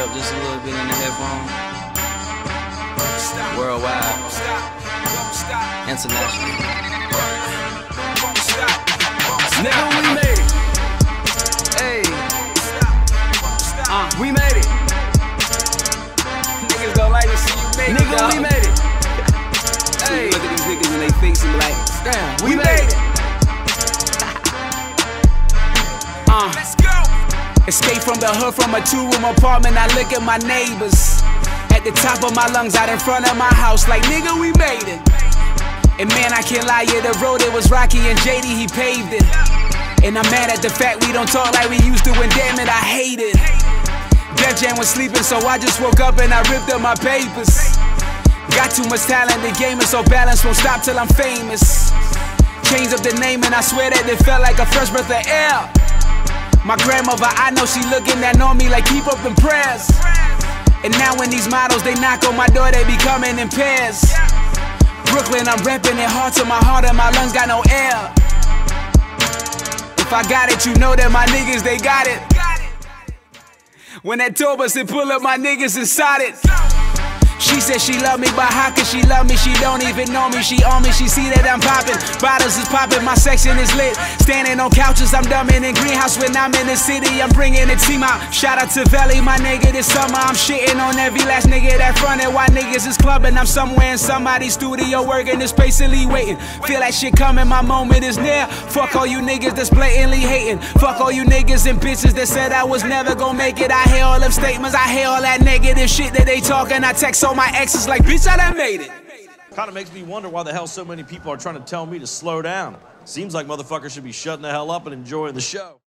up just a little bit in the headphone. Worldwide, international. Nigga, we made it. Hey, we made it. Niggas don't like to see you make it. Nigga, we made it. Hey, look at these niggas in they face and be like, damn, we made it. Let's go. Escape from the hood from a 2-room apartment. I look at my neighbors at the top of my lungs out in front of my house like, nigga, we made it. And man, I can't lie, yeah, the road, it was rocky and JD, he paved it. And I'm mad at the fact we don't talk like we used to, and damn it, I hate it. Def Jam was sleeping, so I just woke up and I ripped up my papers. Got too much talent, the game is so balanced, won't stop till I'm famous. Changed up the name and I swear that it felt like a fresh breath of air. My grandmother, I know she looking down on me like keep up in prayers. And now when these models, they knock on my door, they be coming in pairs. Brooklyn, I'm reppin' it hard to my heart and my lungs got no air. If I got it, you know that my niggas, they got it. When that tour bus, it pull up, my niggas inside it. She said she love me, but how can she love me? She don't even know me, she on me, she see that I'm poppin'. Bottles is poppin', my section is lit. Standing on couches, I'm dumbin' in greenhouse. When I'm in the city, I'm bringing the team out. Shout out to Valley, my nigga, this summer I'm shitting on every last nigga that frontin'. Why niggas is clubbing? I'm somewhere in somebody's studio working, this patiently waiting. Feel that shit coming, my moment is near. Fuck all you niggas that's blatantly hating. Fuck all you niggas and bitches that said I was never gonna make it. I hear all them statements, I hear all that negative shit that they talking. I text all my exes like, bitch, I done made it. Kind of makes me wonder why the hell so many people are trying to tell me to slow down. Seems like motherfuckers should be shutting the hell up and enjoying the show.